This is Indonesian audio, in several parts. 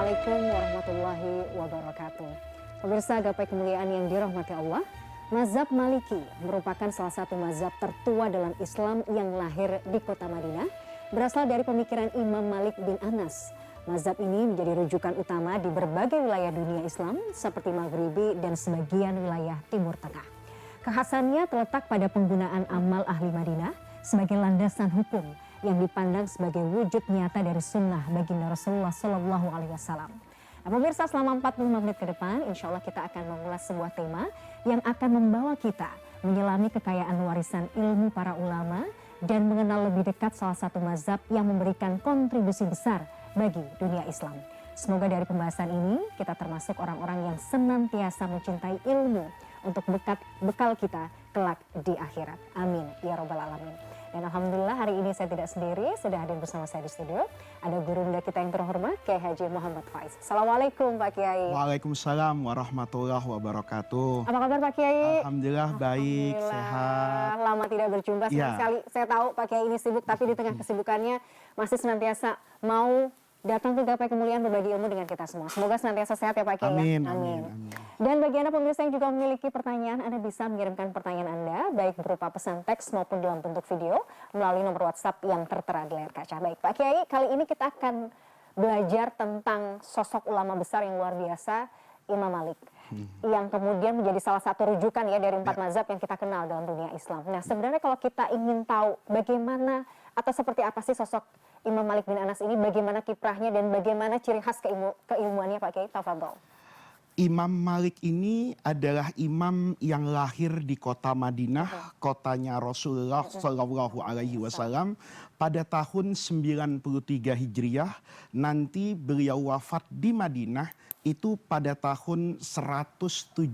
Assalamualaikum warahmatullahi wabarakatuh. Pemirsa gapai kemuliaan yang dirahmati Allah, mazhab Maliki merupakan salah satu mazhab tertua dalam Islam yang lahir di kota Madinah, berasal dari pemikiran Imam Malik bin Anas. Mazhab ini menjadi rujukan utama di berbagai wilayah dunia Islam seperti Maghribi dan sebagian wilayah Timur Tengah. Kekhasannya terletak pada penggunaan amal ahli Madinah sebagai landasan hukum yang dipandang sebagai wujud nyata dari sunnah baginda Rasulullah Shallallahu Alaihi Wasallam. Nah, pemirsa, selama 45 menit ke depan, insya Allah kita akan mengulas sebuah tema yang akan membawa kita menyelami kekayaan warisan ilmu para ulama dan mengenal lebih dekat salah satu mazhab yang memberikan kontribusi besar bagi dunia Islam. Semoga dari pembahasan ini kita termasuk orang-orang yang senantiasa mencintai ilmu untuk bekal kita kelak di akhirat. Amin ya robbal alamin. Dan alhamdulillah hari ini saya tidak sendiri, sudah hadir bersama saya di studio. Ada gurunda kita yang terhormat, Kiai Haji Muhammad Faiz. Assalamualaikum Pak Kiai. Waalaikumsalam warahmatullahi wabarakatuh. Apa kabar Pak Kiai? Alhamdulillah baik, sehat. Lama tidak berjumpa, senang sekali. Saya tahu Pak Kiai ini sibuk, tapi di tengah kesibukannya masih senantiasa mau datang ke gapai kemuliaan berbagi ilmu dengan kita semua. Semoga senantiasa sehat ya Pak Kiai. Amin, ya? amin. Dan bagi Anda pemirsa yang juga memiliki pertanyaan, Anda bisa mengirimkan pertanyaan Anda baik berupa pesan teks maupun dalam bentuk video melalui nomor WhatsApp yang tertera di layar kaca. Baik Pak Kiai, kali ini kita akan belajar tentang sosok ulama besar yang luar biasa, Imam Malik. Yang kemudian menjadi salah satu rujukan ya dari 4 mazhab yang kita kenal dalam dunia Islam. Nah, sebenarnya kalau kita ingin tahu bagaimana atau seperti apa sih sosok Imam Malik bin Anas ini, bagaimana kiprahnya dan bagaimana ciri khas keilmuannya Pak Kiai, tafadhol. Imam Malik ini adalah imam yang lahir di kota Madinah, kotanya Rasulullah Shallallahu Alaihi Wasallam pada tahun 93 Hijriah. Nanti beliau wafat di Madinah itu pada tahun 179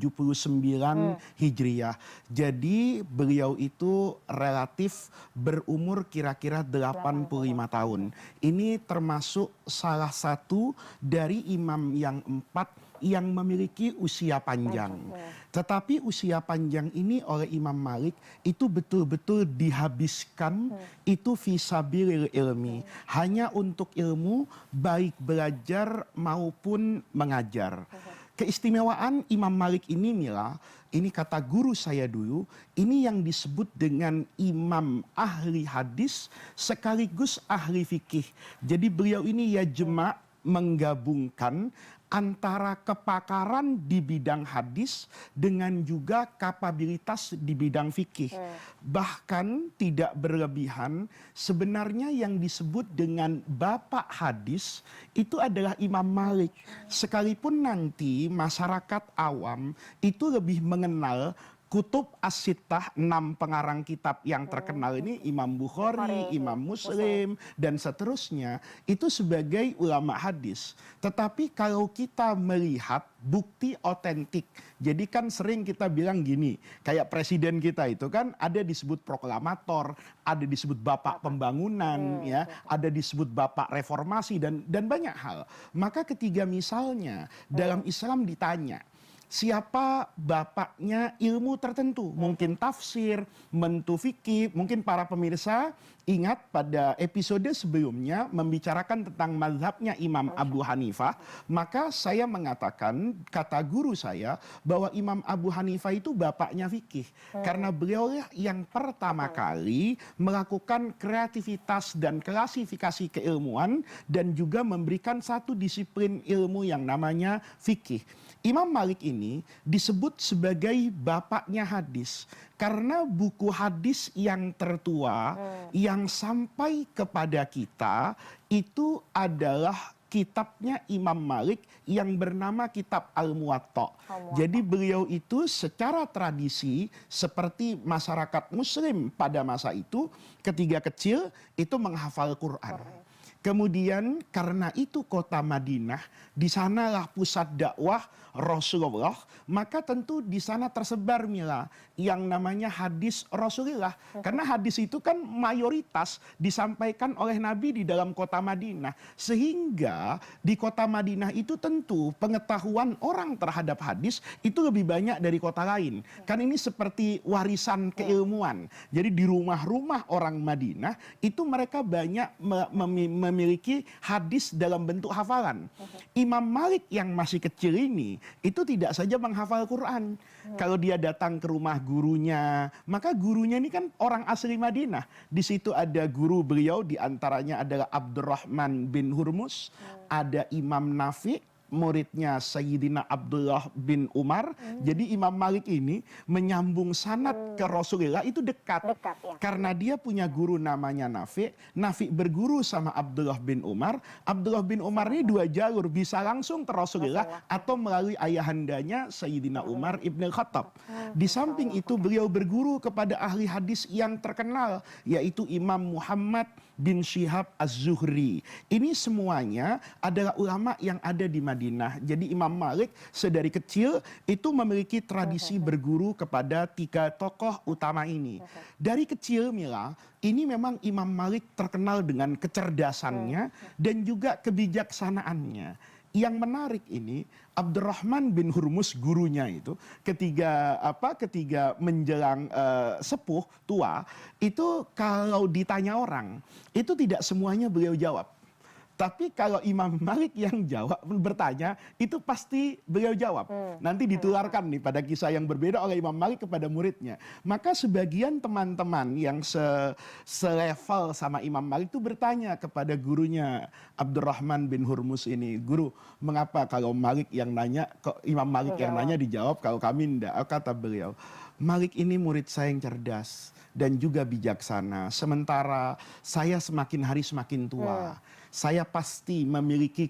Hijriah. Jadi beliau itu relatif berumur kira-kira 85 tahun. Ini termasuk salah satu dari imam yang 4 yang memiliki usia panjang. Tetapi usia panjang ini oleh Imam Malik itu betul-betul dihabiskan itu fisabilil ilmi. Hanya untuk ilmu, baik belajar maupun mengajar. Keistimewaan Imam Malik ini Mila, ini kata guru saya dulu, ini yang disebut dengan imam ahli hadis sekaligus ahli fikih. Jadi beliau ini ya jemaah menggabungkan antara kepakaran di bidang hadis dengan juga kapabilitas di bidang fikih. Bahkan tidak berlebihan, sebenarnya yang disebut dengan bapak hadis itu adalah Imam Malik. Sekalipun nanti masyarakat awam itu lebih mengenal Kutub As-Sittah, 6 pengarang kitab yang terkenal ini, Imam Bukhari, Imam Muslim, dan seterusnya, itu sebagai ulama hadis. Tetapi kalau kita melihat bukti otentik, jadi kan sering kita bilang gini, kayak presiden kita itu kan ada disebut proklamator, ada disebut bapak pembangunan, ya, ada disebut bapak reformasi, dan banyak hal. Maka ketiga misalnya dalam Islam ditanya, siapa bapaknya ilmu tertentu, mungkin tafsir, mentu fikih. Mungkin para pemirsa ingat pada episode sebelumnya membicarakan tentang mazhabnya Imam Abu Hanifah. Maka saya mengatakan, kata guru saya, bahwa Imam Abu Hanifah itu bapaknya fikih. Karena beliau yang pertama kali melakukan kreativitas dan klasifikasi keilmuan dan juga memberikan satu disiplin ilmu yang namanya fikih. Imam Malik ini disebut sebagai bapaknya hadis karena buku hadis yang tertua yang sampai kepada kita itu adalah kitabnya Imam Malik yang bernama Kitab Al-Muwatta. Jadi beliau itu secara tradisi seperti masyarakat muslim pada masa itu ketika kecil itu menghafal Quran. Kemudian karena itu kota Madinah, di sanalah pusat dakwah Rasulullah, maka tentu di sana tersebar Mila yang namanya hadis Rasulullah. Karena hadis itu kan mayoritas disampaikan oleh Nabi di dalam kota Madinah. Sehingga di kota Madinah itu tentu pengetahuan orang terhadap hadis itu lebih banyak dari kota lain. Kan ini seperti warisan keilmuan. Jadi di rumah-rumah orang Madinah itu mereka banyak memiliki hadis dalam bentuk hafalan. Imam Malik yang masih kecil ini itu tidak saja menghafal Quran. Kalau dia datang ke rumah gurunya, maka gurunya ini kan orang asli Madinah. Di situ ada guru beliau, diantaranya adalah Abdurrahman bin Hurmus, ada Imam Nafi, muridnya Sayyidina Abdullah bin Umar. Jadi Imam Malik ini menyambung sanad ke Rasulullah itu dekat. Ya. Karena dia punya guru namanya Nafi. Nafi berguru sama Abdullah bin Umar. Abdullah bin Umar ini dua jalur, bisa langsung ke Rasulullah atau melalui ayahandanya Sayyidina Umar ibn Khattab. Di samping itu beliau berguru kepada ahli hadis yang terkenal, yaitu Imam Muhammad bin Syihab Az-Zuhri. Ini semuanya adalah ulama yang ada di Madinah. Jadi Imam Malik sedari kecil itu memiliki tradisi berguru kepada tiga tokoh utama ini. Dari kecil Mila, ini memang Imam Malik terkenal dengan kecerdasannya dan juga kebijaksanaannya. Yang menarik ini, Abdurrahman bin Hurmus gurunya itu ketika menjelang sepuh tua, itu kalau ditanya orang, itu tidak semuanya beliau jawab. Tapi kalau Imam Malik yang jawab, bertanya, itu pasti beliau jawab. Nanti ditularkan nih pada kisah yang berbeda oleh Imam Malik kepada muridnya. Maka sebagian teman-teman yang selevel sama Imam Malik itu bertanya kepada gurunya Abdurrahman bin Hurmus ini, guru, mengapa kalau Malik yang nanya, kok Imam Malik yang nanya dijawab, kalau kami tidak? Kata beliau, Malik ini murid saya yang cerdas dan juga bijaksana. Sementara saya semakin hari semakin tua. Saya pasti memiliki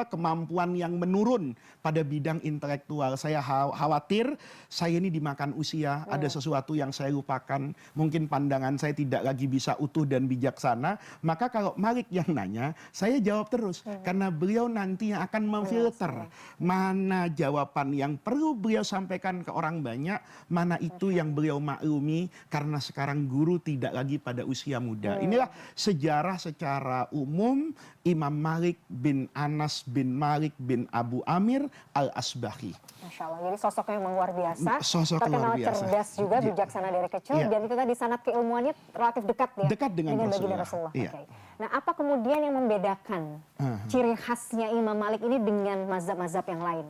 kemampuan yang menurun pada bidang intelektual. Saya khawatir saya ini dimakan usia, ada sesuatu yang saya lupakan. Mungkin pandangan saya tidak lagi bisa utuh dan bijaksana. Maka kalau Malik yang nanya, saya jawab terus. Karena beliau nanti yang akan memfilter mana jawaban yang perlu beliau sampaikan ke orang banyak, mana itu yang beliau maklumi karena sekarang guru tidak lagi pada usia muda. Inilah sejarah secara umum Imam Malik bin Anas bin Malik bin Abu Amir Al-Asbahi. Masya Allah, jadi sosok yang luar biasa, sosok terkenal luar biasa, cerdas juga, bijaksana dari kecil, dan itu tadi sanad keilmuannya relatif dekat ya, dekat dengan baginda Rasulullah. Rasulullah. Okay. Nah, apa kemudian yang membedakan ciri khasnya Imam Malik ini dengan mazhab-mazhab yang lain?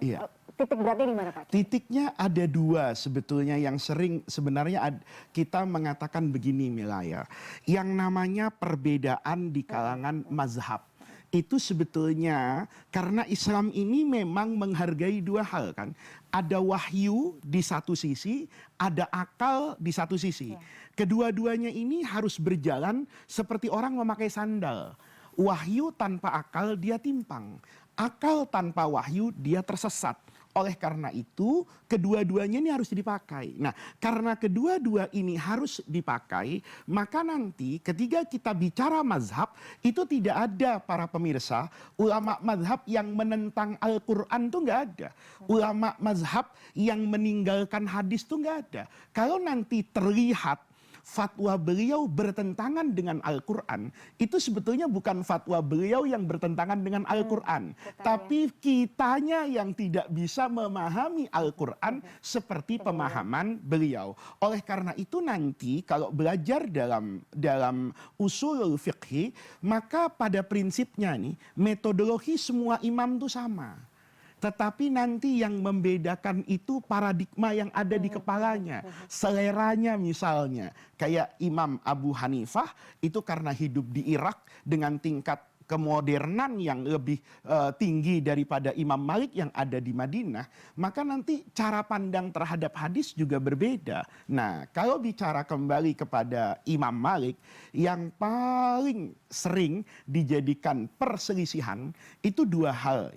Titik beratnya di mana, Pak? Titiknya ada dua sebetulnya yang sering sebenarnya kita mengatakan begini Milaya. Yang namanya perbedaan di kalangan mazhab. Itu sebetulnya karena Islam ini memang menghargai dua hal kan. Ada wahyu di satu sisi, ada akal di satu sisi. Kedua-duanya ini harus berjalan seperti orang memakai sandal. Wahyu tanpa akal dia timpang. Akal tanpa wahyu dia tersesat. Oleh karena itu, kedua-duanya ini harus dipakai. Nah, karena kedua-dua ini harus dipakai, maka nanti ketika kita bicara mazhab, itu tidak ada para pemirsa, ulama mazhab yang menentang Al-Quran itu nggak ada. Ulama mazhab yang meninggalkan hadis itu nggak ada. Kalau nanti terlihat fatwa beliau bertentangan dengan Al-Quran, itu sebetulnya bukan fatwa beliau yang bertentangan dengan Al-Quran, tapi kitanya yang tidak bisa memahami Al-Quran seperti pemahaman beliau. Oleh karena itu nanti kalau belajar dalam usulul fiqhi, maka pada prinsipnya nih metodologi semua imam itu sama. Tetapi nanti yang membedakan itu paradigma yang ada di kepalanya. Seleranya misalnya. Kayak Imam Abu Hanifah itu karena hidup di Irak dengan tingkat kemodernan yang lebih tinggi daripada Imam Malik yang ada di Madinah, maka nanti cara pandang terhadap hadis juga berbeda. Nah, kalau bicara kembali kepada Imam Malik, yang paling sering dijadikan perselisihan itu dua hal.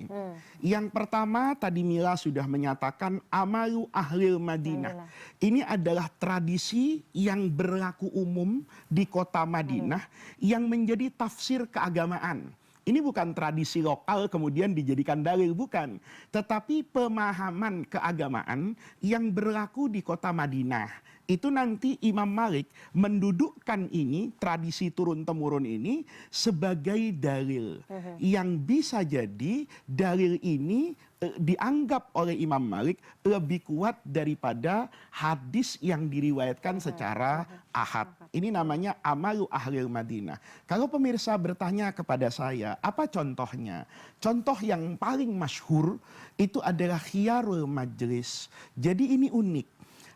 Yang pertama tadi Mila sudah menyatakan amalu ahlil Madinah. Ini adalah tradisi yang berlaku umum di kota Madinah yang menjadi tafsir keagamaan. Ini bukan tradisi lokal kemudian dijadikan dalil, bukan. Tetapi pemahaman keagamaan yang berlaku di kota Madinah. itu nanti Imam Malik mendudukkan ini, tradisi turun-temurun ini sebagai dalil. Yang bisa jadi dalil ini dianggap oleh Imam Malik lebih kuat daripada hadis yang diriwayatkan secara ahad. Ini namanya amalu ahlil Madinah. Kalau pemirsa bertanya kepada saya, apa contohnya? Contoh yang paling masyhur itu adalah khiyarul majlis. Jadi ini unik.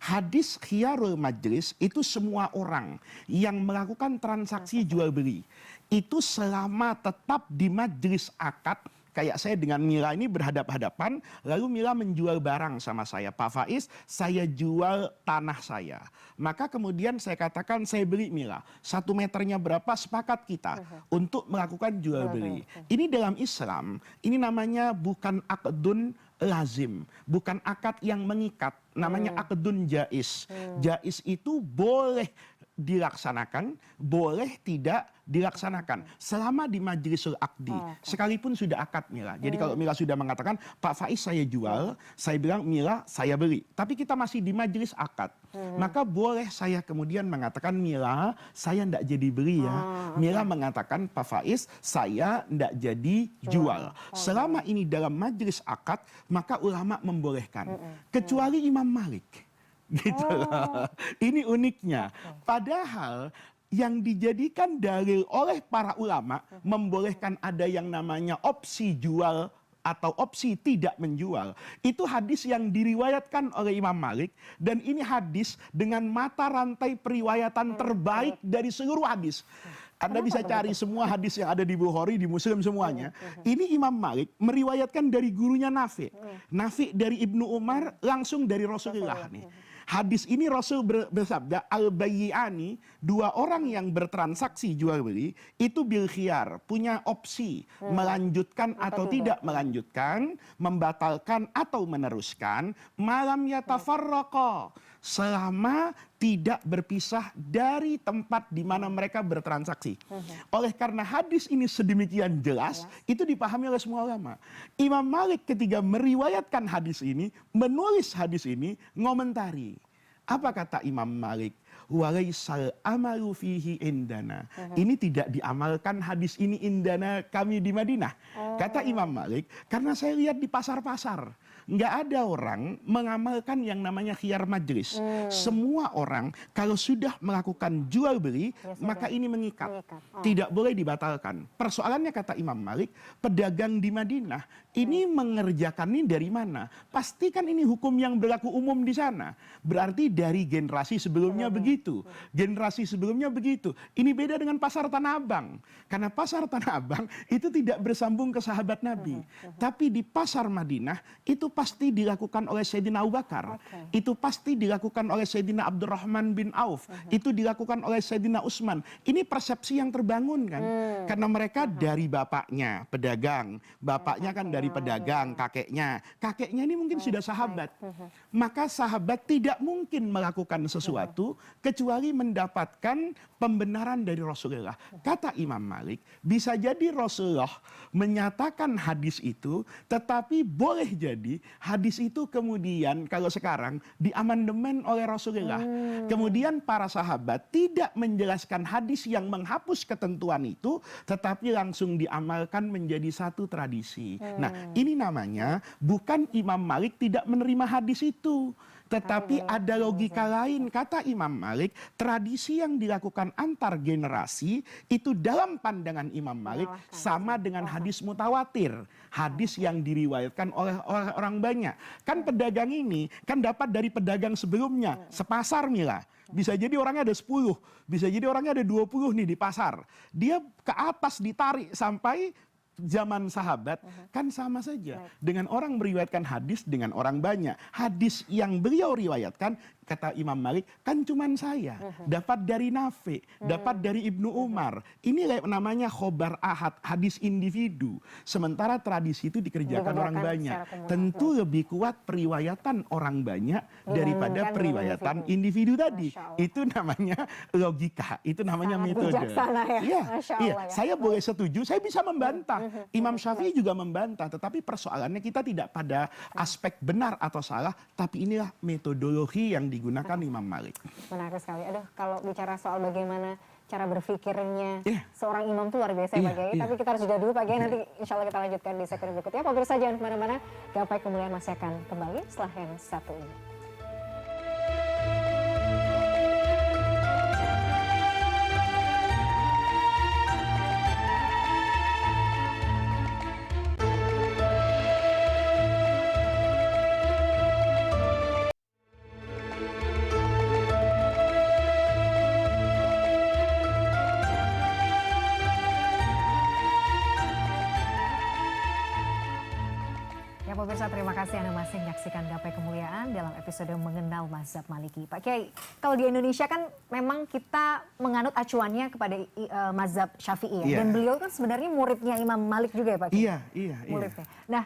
Hadis khiyarul majlis itu semua orang yang melakukan transaksi jual beli itu selama tetap di majlis akad. Kayak saya dengan Mila ini berhadap-hadapan, lalu Mila menjual barang sama saya. Pak Faiz, saya jual tanah saya. Maka kemudian saya katakan, saya beli Mila. 1 meternya berapa, sepakat kita untuk melakukan jual beli. Ini dalam Islam, ini namanya bukan akdun lazim. Bukan akad yang mengikat, namanya akdun jais. Jais itu boleh dilaksanakan, boleh tidak dilaksanakan selama di majlisul akdi, sekalipun sudah akad Mila. Jadi kalau Mila sudah mengatakan Pak Faiz saya jual, saya bilang Mila saya beli, tapi kita masih di majlis akad, maka boleh saya kemudian mengatakan Mila saya tidak jadi beli ya. Mila mengatakan Pak Faiz saya tidak jadi jual. Selama ini dalam majlis akad, maka ulama membolehkan, kecuali Imam Malik. Gitu loh. Ini uniknya. Padahal yang dijadikan dalil oleh para ulama membolehkan ada yang namanya opsi jual atau opsi tidak menjual. Itu hadis yang diriwayatkan oleh Imam Malik, dan ini hadis dengan mata rantai periwayatan terbaik dari seluruh hadis. Anda bisa cari semua hadis yang ada di Bukhari, di Muslim semuanya. Ini Imam Malik meriwayatkan dari gurunya Nafi. Nafi dari Ibnu Umar langsung dari Rasulullah nih. Hadis ini Rasul bersabda, al-bayyi'ani, 2 orang yang bertransaksi jual beli, itu bil khiyar, punya opsi melanjutkan atau tidak melanjutkan, membatalkan atau meneruskan, malam yatafarraqa, selama tidak berpisah dari tempat di mana mereka bertransaksi. Oleh karena hadis ini sedemikian jelas, itu dipahami oleh semua ulama. Imam Malik ketika meriwayatkan hadis ini, menulis hadis ini, ngomentari. Apa kata Imam Malik? Walaisal amalu fihi indana. Ini tidak diamalkan hadis ini indana kami di Madinah. Kata Imam Malik, karena saya lihat di pasar-pasar, nggak ada orang mengamalkan yang namanya khiyar majlis. Semua orang kalau sudah melakukan jual beli, maka ini mengikat. Tidak boleh dibatalkan. Persoalannya kata Imam Malik, pedagang di Madinah ini mengerjakan ini dari mana? Pastikan ini hukum yang berlaku umum di sana. Berarti dari generasi sebelumnya begitu. Generasi sebelumnya begitu. Ini beda dengan pasar Tanah Abang. Karena pasar Tanah Abang itu tidak bersambung ke sahabat Nabi. Tapi di pasar Madinah itu pasti dilakukan oleh Sayyidina Abu Bakar. Itu pasti dilakukan oleh Sayyidina Abdurrahman bin Auf. Itu dilakukan oleh Sayyidina Utsman. Ini persepsi yang terbangun kan. Karena mereka dari bapaknya pedagang. Bapaknya kan dari pedagang, kakeknya. Kakeknya ini mungkin sudah sahabat. Maka sahabat tidak mungkin melakukan sesuatu kecuali mendapatkan pembenaran dari Rasulullah. Kata Imam Malik, bisa jadi Rasulullah menyatakan hadis itu, tetapi boleh jadi hadis itu kemudian kalau sekarang diamandemen oleh Rasulullah. Kemudian para sahabat tidak menjelaskan hadis yang menghapus ketentuan itu, tetapi langsung diamalkan menjadi satu tradisi. Nah, ini namanya bukan Imam Malik tidak menerima hadis itu, tetapi ada logika lain. Kata Imam Malik, tradisi yang dilakukan antar generasi itu dalam pandangan Imam Malik sama dengan hadis mutawatir. Hadis yang diriwayatkan oleh orang banyak. Kan pedagang ini kan dapat dari pedagang sebelumnya. Sepasar Mila. Bisa jadi orangnya ada 10. Bisa jadi orangnya ada 20 nih di pasar. Dia ke atas ditarik sampai zaman sahabat, kan sama saja dengan orang meriwayatkan hadis dengan orang banyak. Hadis yang beliau riwayatkan, kata Imam Malik, kan cuman saya dapat dari Nafi, dapat dari Ibnu Umar. Ini namanya khobar ahad, hadis individu. Sementara tradisi itu dikerjakan orang banyak. Tentu lebih kuat periwayatan orang banyak daripada periwayatan individu tadi. Itu namanya logika, itu namanya metode. Iya, saya boleh setuju, saya bisa membantah. Imam Syafi'i juga membantah, tetapi persoalannya kita tidak pada aspek benar atau salah, tapi inilah metodologi yang digunakan Imam Malik. Menarik sekali. Aduh, kalau bicara soal bagaimana cara berpikirnya Iya. seorang imam itu luar biasa ya Iya, Pak Kiai. iya. Tapi kita harus jeda dulu Pak Kiai, nanti insya Allah kita lanjutkan di segmen berikutnya. Pemirsa jangan kemana-mana, Gapai Kemuliaan masih akan kembali setelah yang satu ini. Ya pemirsa, terima kasih Anda masih menyaksikan Gapai Kemuliaan dalam episode Mengenal Mazhab Maliki. Pak Kiai, kalau di Indonesia kan memang kita menganut acuannya kepada Mazhab Syafi'i ya. Iya. Dan beliau kan sebenarnya muridnya Imam Malik juga ya Pak Kiai? Iya. Muridnya. Nah,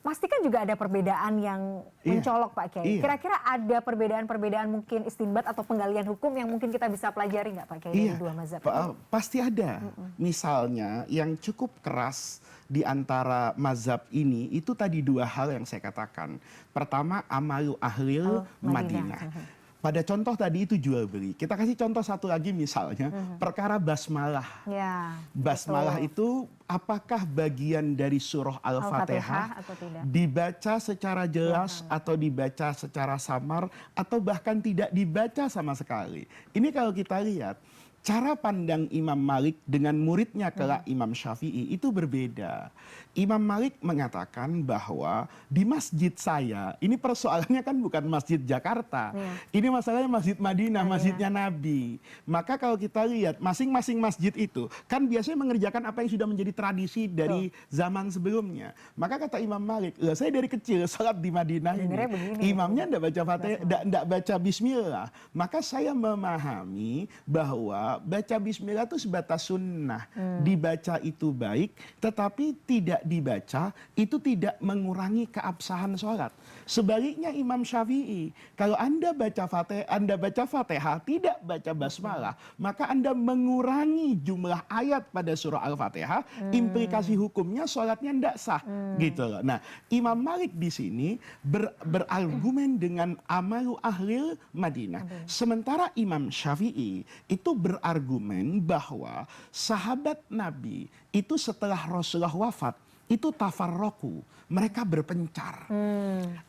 pasti kan juga ada perbedaan yang mencolok Pak Kiai. Iya. Kira-kira ada perbedaan-perbedaan mungkin istinbat atau penggalian hukum yang mungkin kita bisa pelajari nggak Pak Kiai dari dua mazhab? Pasti ada. Misalnya yang cukup keras di antara mazhab ini itu tadi dua hal yang saya katakan. Pertama, amalu ahlil Madinah. Pada contoh tadi itu jual beli. Kita kasih contoh satu lagi misalnya perkara basmalah. Ya, Basmalah itu apakah bagian dari surah Al-Fatihah atau tidak? dibaca secara jelas atau dibaca secara samar atau bahkan tidak dibaca sama sekali. Ini kalau kita lihat cara pandang Imam Malik dengan muridnya kelak Imam Syafi'i itu berbeda. Imam Malik mengatakan bahwa di masjid saya, ini persoalannya kan bukan masjid Jakarta. Ini masalahnya masjid Madinah, masjidnya Nabi. Maka kalau kita lihat masing-masing masjid itu kan biasanya mengerjakan apa yang sudah menjadi tradisi dari zaman sebelumnya. Maka kata Imam Malik, saya dari kecil salat di Madinah ini, imamnya tidak baca Fatihah, tidak baca Bismillah. Maka saya memahami bahwa baca bismillah itu sebatas sunnah. Dibaca itu baik, tetapi tidak dibaca itu tidak mengurangi keabsahan sholat. Sebaliknya Imam Syafi'i, kalau Anda baca Fatihah, tidak baca basmalah, maka Anda mengurangi jumlah ayat pada surah Al-Fatihah, implikasi hukumnya sholatnya tidak sah. Gitu loh. Nah, Imam Malik di sini berargumen dengan amalu ahlil Madinah. Sementara Imam Syafi'i itu berargumen bahwa sahabat Nabi itu setelah Rasulullah wafat itu tafarroku, mereka berpencar.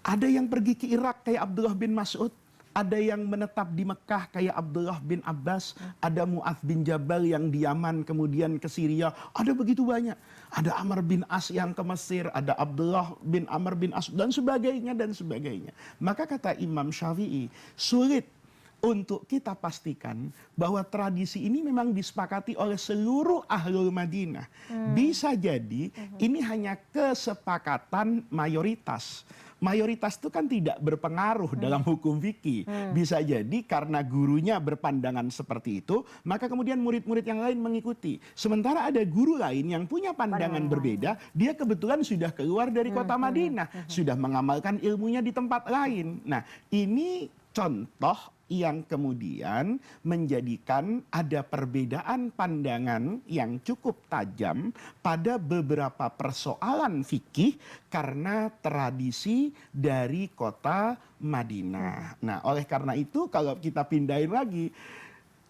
Ada yang pergi ke Irak kayak Abdullah bin Mas'ud, ada yang menetap di Mekah kayak Abdullah bin Abbas, ada Mu'adz bin Jabal yang di Yaman kemudian ke Syria, ada begitu banyak. Ada Amr bin As yang ke Mesir, ada Abdullah bin Amr bin As dan sebagainya dan sebagainya. Maka kata Imam Syafi'i, sulit untuk kita pastikan bahwa tradisi ini memang disepakati oleh seluruh ahlul Madinah. Bisa jadi ini hanya kesepakatan mayoritas. Mayoritas itu kan tidak berpengaruh dalam hukum fikih. Bisa jadi karena gurunya berpandangan seperti itu, maka kemudian murid-murid yang lain mengikuti. Sementara ada guru lain yang punya pandangan berbeda, dia kebetulan sudah keluar dari kota Madinah, sudah mengamalkan ilmunya di tempat lain. Nah, ini contoh yang kemudian menjadikan ada perbedaan pandangan yang cukup tajam pada beberapa persoalan fikih karena tradisi dari kota Madinah. Nah, oleh karena itu kalau kita pindahin lagi,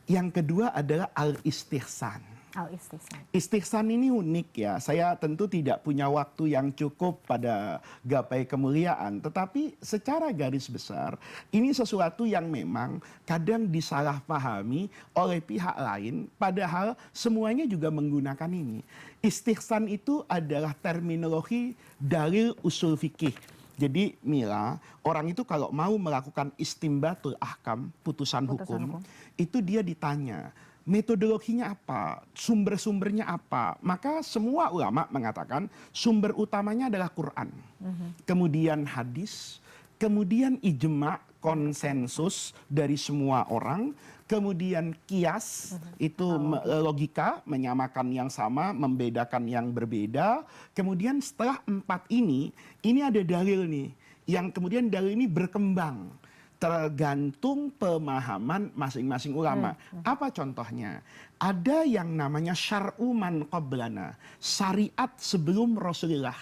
yang kedua adalah al-istihsan. Istihsan ini unik ya. Saya tentu tidak punya waktu yang cukup pada Gapai Kemuliaan. Tetapi secara garis besar, ini sesuatu yang memang kadang disalahpahami oleh pihak lain. Padahal semuanya juga menggunakan ini. Istihsan itu adalah terminologi dalil usul fikih. Jadi Mila, orang itu kalau mau melakukan istimbatul ahkam, putusan hukum, itu dia ditanya, metodologinya apa, sumber-sumbernya apa. Maka semua ulama mengatakan sumber utamanya adalah Quran, kemudian hadis, kemudian ijma, konsensus dari semua orang, kemudian kias, itu logika, menyamakan yang sama, membedakan yang berbeda. Kemudian setelah 4 ini ada dalil nih, yang kemudian dalil ini berkembang tergantung pemahaman masing-masing ulama. Apa contohnya? Ada yang namanya syar'u man qablana, syariat sebelum Rasulullah.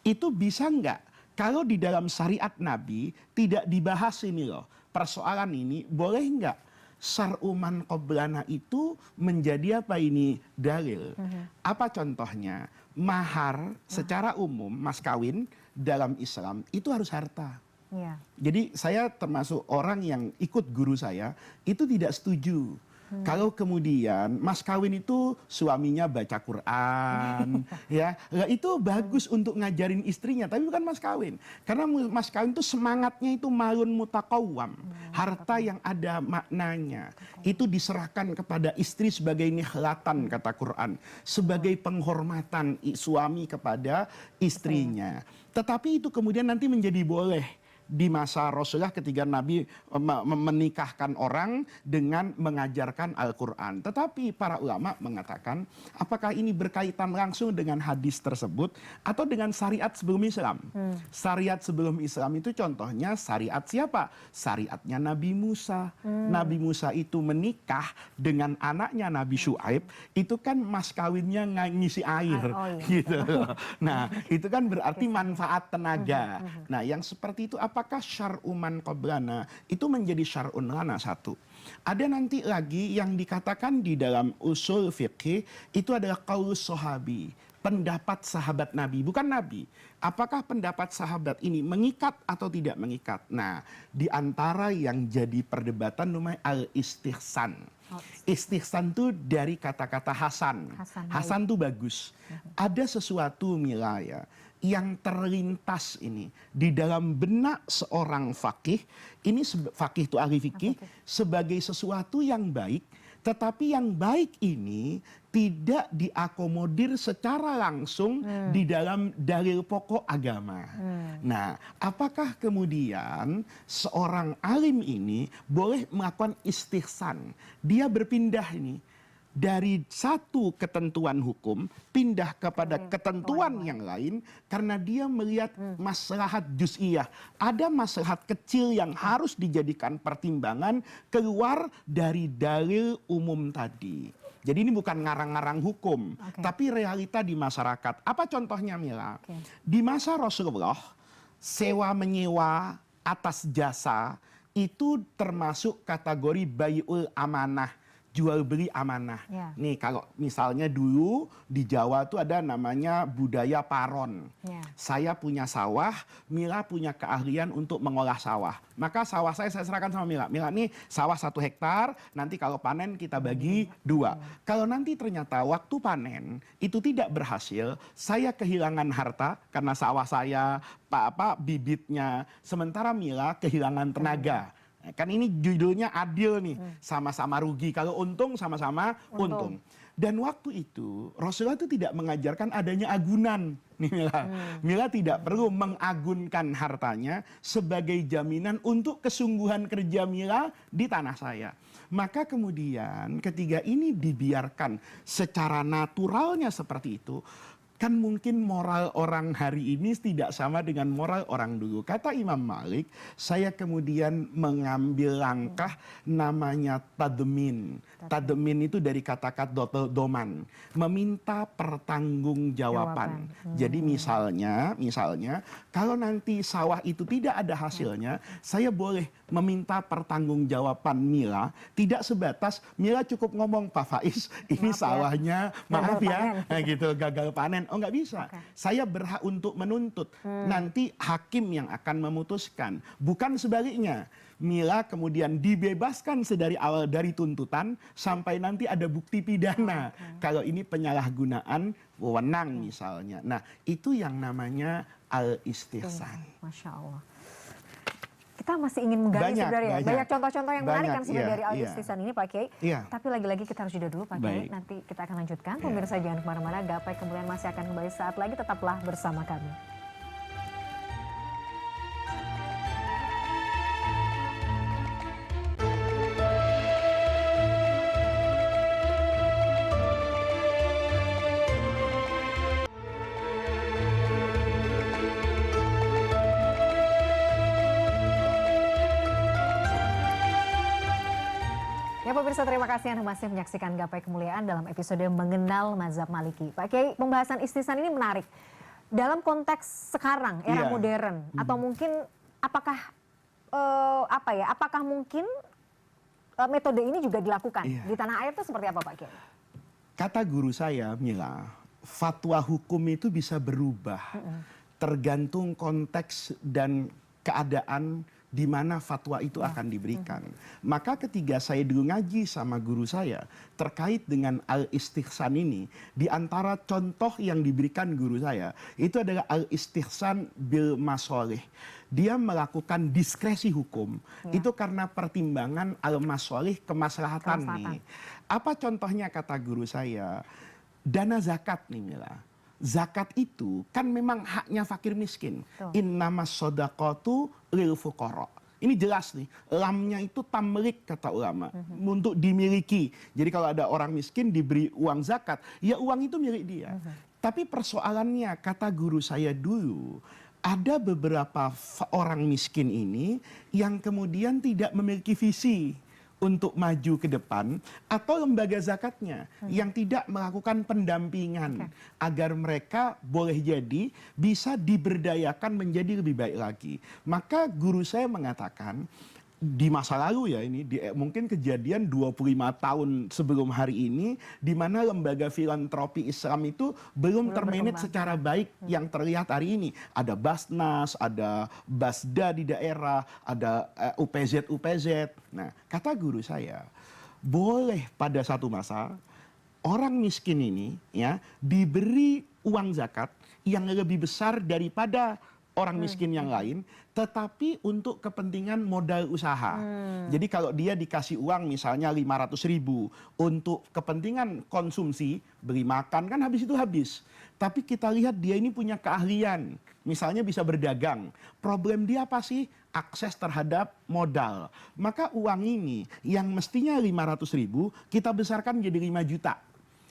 Itu bisa enggak kalau di dalam syariat Nabi tidak dibahas ini loh, persoalan ini, boleh nggak syar'u man qablana itu menjadi apa ini? Dalil. Apa contohnya? Mahar secara umum, mas kawin dalam Islam itu harus harta. Ya. Jadi saya termasuk orang yang ikut guru saya, itu tidak setuju. Kalau kemudian mas kawin itu suaminya baca Quran, ya, lah itu bagus untuk ngajarin istrinya, tapi bukan mas kawin. Karena mas kawin itu semangatnya itu malun mutakawam, harta yang ada maknanya. Itu diserahkan kepada istri sebagai nikhlatan kata Quran, sebagai penghormatan suami kepada istrinya. Tetapi itu kemudian nanti menjadi boleh di masa Rasulullah ketika Nabi menikahkan orang dengan mengajarkan Al-Quran. Tetapi para ulama mengatakan, apakah ini berkaitan langsung dengan hadis tersebut atau dengan syariat sebelum Islam? Syariat sebelum Islam itu contohnya syariat siapa? Syariatnya Nabi Musa. Nabi Musa itu menikah dengan anaknya Nabi Syuaib, itu kan mas kawinnya ngisi air. Gitu. Nah, itu kan berarti manfaat tenaga. Nah, yang seperti itu apakah syar'u man qablana itu menjadi syar'un lana? Satu. Ada nanti lagi yang dikatakan di dalam usul fiqih itu adalah qaulus sahabi, pendapat sahabat Nabi, bukan Nabi. Apakah pendapat sahabat ini mengikat atau tidak mengikat? Nah, di antara yang jadi perdebatan namanya al-istihsan. Istihsan itu dari kata-kata Hasan. Hasan itu bagus. Ada sesuatu Mila ya, yang terlintas ini di dalam benak seorang fakih, ini fakih itu ahli fikih, sebagai sesuatu yang baik, tetapi yang baik ini tidak diakomodir secara langsung di dalam dalil pokok agama. Nah, apakah kemudian seorang alim ini boleh melakukan istihsan? Dia berpindah ini dari satu ketentuan hukum pindah kepada ketentuan yang lain karena dia melihat maslahat juz'iyah. Ada maslahat kecil yang harus dijadikan pertimbangan keluar dari dalil umum tadi. Jadi ini bukan ngarang-ngarang hukum, tapi realita di masyarakat. Apa contohnya Mila? Di masa Rasulullah, sewa menyewa atas jasa itu termasuk kategori bai'ul amanah, jual beli amanah. Nih kalau misalnya dulu di Jawa tuh ada namanya budaya paron. Saya punya sawah, Mila punya keahlian untuk mengolah sawah. Maka sawah saya serahkan sama Mila. Mila nih sawah 1 hektar, nanti kalau panen kita bagi 2. Kalau nanti ternyata waktu panen itu tidak berhasil, saya kehilangan harta karena sawah saya bibitnya, sementara Mila kehilangan tenaga. Kan ini judulnya adil nih, sama-sama rugi. Kalau untung sama-sama untung. Dan waktu itu Rasulullah itu tidak mengajarkan adanya agunan. Nih Mila, Mila tidak perlu mengagunkan hartanya sebagai jaminan untuk kesungguhan kerja Mila di tanah saya. Maka kemudian ketika ini dibiarkan secara naturalnya seperti itu, kan mungkin moral orang hari ini tidak sama dengan moral orang dulu. Kata Imam Malik, saya kemudian mengambil langkah namanya tadmin. Tadmin itu dari kata-kata doman, meminta pertanggungjawaban. Jadi misalnya kalau nanti sawah itu tidak ada hasilnya, saya boleh meminta pertanggungjawaban Mila, tidak sebatas Mila cukup ngomong, Pak Faiz, ini sawahnya maaf ya, nah gitu, gagal panen. Oh nggak bisa. Saya berhak untuk menuntut. Nanti hakim yang akan memutuskan. Bukan sebaliknya. Mila kemudian dibebaskan sedari awal dari tuntutan sampai nanti ada bukti pidana. Kalau ini penyalahgunaan wewenang misalnya. Nah itu yang namanya al-istihsan. Masya Allah. Kita masih ingin menggali sebenarnya banyak contoh-contoh yang menarik kan sebenarnya dari al-istihsan ini Pak Kiai. Tapi lagi-lagi kita harus jeda dulu Pak Kiai. Nanti kita akan lanjutkan. Pemirsa jangan kemana-mana. Gapai kemuliaan masih akan kembali saat lagi. Tetaplah bersama kami. Ya pemirsa, terima kasih Anda masih menyaksikan Gapai Kemuliaan dalam episode Mengenal Mazhab Maliki. Pak Kiai, pembahasan istihsan ini menarik. Dalam konteks sekarang, era modern, atau mungkin apakah apa ya? Apakah mungkin metode ini juga dilakukan Iya. di tanah air itu seperti apa Pak Kiai? Kata guru saya, Mila, fatwa hukum itu bisa berubah tergantung konteks dan keadaan di mana fatwa itu akan diberikan. Maka ketika saya dulu ngaji sama guru saya terkait dengan al-istihsan ini, di antara contoh yang diberikan guru saya itu adalah al-istihsan bil masoleh. Dia melakukan diskresi hukum itu karena pertimbangan al-masoleh kemaslahatan nih. Apa contohnya kata guru saya? Dana zakat nih Mila. Zakat itu kan memang haknya fakir miskin. Innamas shadaqatu lil fuqara. Ini jelas nih, lamnya itu tamlik kata ulama, untuk dimiliki. Jadi kalau ada orang miskin diberi uang zakat, ya uang itu milik dia. Tapi persoalannya kata guru saya dulu, ada beberapa orang miskin ini yang kemudian tidak memiliki visi untuk maju ke depan, atau lembaga zakatnya yang tidak melakukan pendampingan agar mereka boleh jadi bisa diberdayakan menjadi lebih baik lagi. Maka guru saya mengatakan di masa lalu ya ini mungkin kejadian 25 tahun sebelum hari ini di mana lembaga filantropi Islam itu belum termanage secara baik yang terlihat hari ini. Ada Basnas, ada Basda di daerah, ada UPZ. Nah, kata guru saya, boleh pada satu masa orang miskin ini ya diberi uang zakat yang lebih besar daripada orang miskin yang lain, tetapi untuk kepentingan modal usaha. Jadi kalau dia dikasih uang misalnya 500.000 untuk kepentingan konsumsi, beli makan kan habis itu habis. Tapi kita lihat dia ini punya keahlian, misalnya bisa berdagang. Problem dia apa sih? Akses terhadap modal. Maka uang ini yang mestinya 500.000 kita besarkan jadi 5 juta.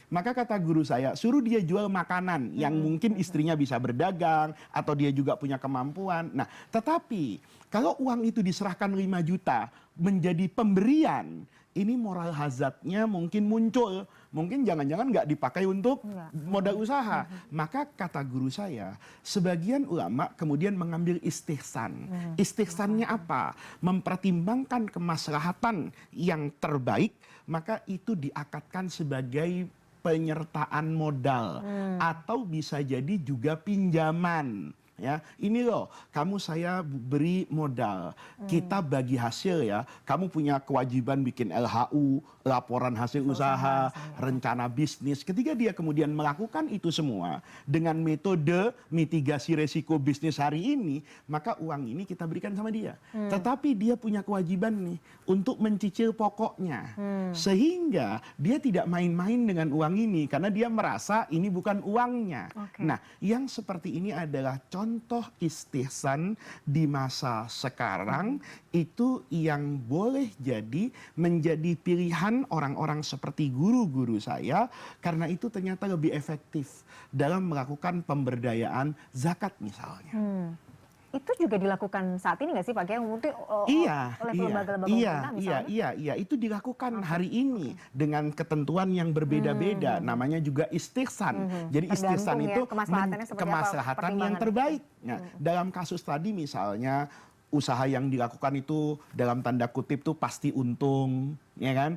Maka kata guru saya, suruh dia jual makanan yang mungkin istrinya bisa berdagang atau dia juga punya kemampuan. Nah, tetapi kalau uang itu diserahkan 5 juta menjadi pemberian, ini moral hazardnya mungkin muncul. Mungkin jangan-jangan nggak dipakai untuk modal usaha. Maka kata guru saya, sebagian ulama kemudian mengambil istihsan. Istihsannya apa? Mempertimbangkan kemaslahatan yang terbaik, maka itu diakatkan sebagai penyertaan modal atau bisa jadi juga pinjaman. Ya, ini loh, kamu saya beri modal, kita bagi hasil ya. Kamu punya kewajiban bikin LHU, laporan hasil usaha, rencana bisnis. Ketika dia kemudian melakukan itu semua dengan metode mitigasi resiko bisnis hari ini, maka uang ini kita berikan sama dia. Tetapi dia punya kewajiban nih untuk mencicil pokoknya, sehingga dia tidak main-main dengan uang ini karena dia merasa ini bukan uangnya. Nah, yang seperti ini adalah contoh istihsan di masa sekarang itu yang boleh jadi menjadi pilihan orang-orang seperti guru-guru saya karena itu ternyata lebih efektif dalam melakukan pemberdayaan zakat misalnya. Itu juga dilakukan saat ini nggak sih Pak Kiai? Mungkin oleh lembaga-lembaga pemerintah misalnya? Iya, itu dilakukan hari ini dengan ketentuan yang berbeda-beda. Namanya juga istihsan. Jadi istihsan itu kemaslahatan yang terbaik. Nah, dalam kasus tadi misalnya usaha yang dilakukan itu dalam tanda kutip tuh pasti untung, ya kan?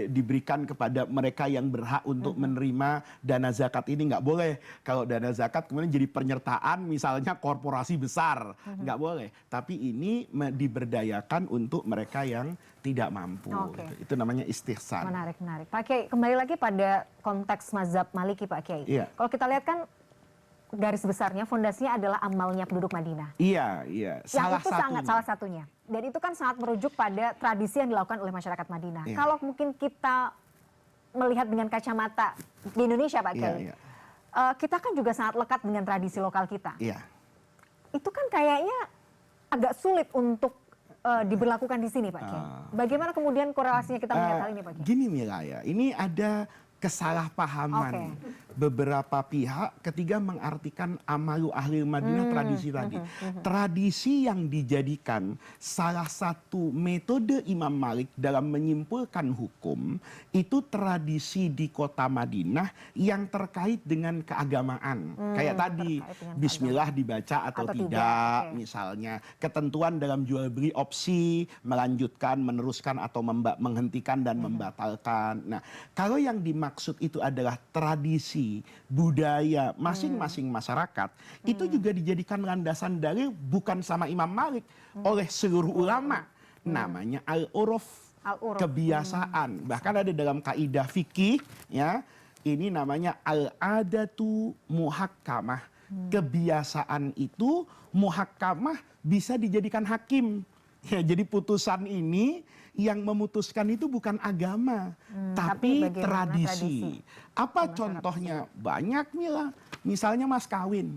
Diberikan kepada mereka yang berhak untuk menerima dana zakat ini. Nggak boleh kalau dana zakat kemudian jadi penyertaan misalnya korporasi besar, nggak boleh. Tapi ini diberdayakan untuk mereka yang tidak mampu. Itu namanya istihsan. Menarik. Pak Kiai, kembali lagi pada konteks mazhab Maliki Pak Kiai. Kalau kita lihat kan garis besarnya, fondasinya adalah amalnya penduduk Madinah. Iya. Salah satunya. Dan itu kan sangat merujuk pada tradisi yang dilakukan oleh masyarakat Madinah. Kalau mungkin kita melihat dengan kacamata di Indonesia, Pak Kiai, kita kan juga sangat lekat dengan tradisi lokal kita. Itu kan kayaknya agak sulit untuk diberlakukan di sini, Pak Kiai. Bagaimana kemudian korelasinya kita melihat hal ini, Pak Kiai? Gini Mila ya, ini ada kesalahpahaman beberapa pihak ketika mengartikan amalu ahli Madinah tradisi tadi. Tradisi yang dijadikan salah satu metode Imam Malik dalam menyimpulkan hukum itu tradisi di kota Madinah yang terkait dengan keagamaan. Kayak tadi, bismillah dibaca atau tidak, misalnya. Ketentuan dalam jual beli opsi, melanjutkan, meneruskan atau menghentikan dan membatalkan. Nah, kalau yang dimaksud itu adalah tradisi budaya masing-masing masyarakat, itu juga dijadikan landasan dalil bukan sama Imam Malik, oleh seluruh ulama. Namanya al-uruf, kebiasaan. Bahkan ada dalam kaidah fikih, ya, ini namanya al-adatu muhakkamah. Kebiasaan itu muhakkamah bisa dijadikan hakim. Ya, jadi putusan ini yang memutuskan itu bukan agama, tapi tradisi. Apa contohnya? Banyak, Mila. Misalnya mas kawin.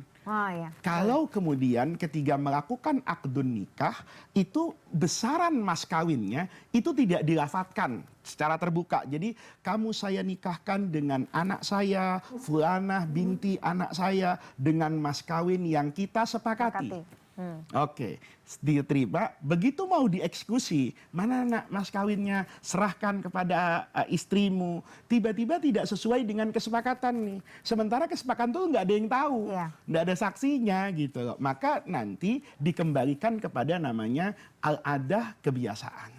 Kalau kemudian ketika melakukan akdun nikah, itu besaran mas kawinnya itu tidak dilafatkan secara terbuka. Jadi kamu saya nikahkan dengan anak saya, fulanah binti anak saya, dengan mas kawin yang kita sepakati. Oke, diterima. Begitu mau dieksekusi, mana nak mas kawinnya, serahkan kepada istrimu. Tiba-tiba tidak sesuai dengan kesepakatan nih. Sementara kesepakatan itu nggak ada yang tahu, nggak ada saksinya gitu loh. Maka nanti dikembalikan kepada namanya al-adah, kebiasaan.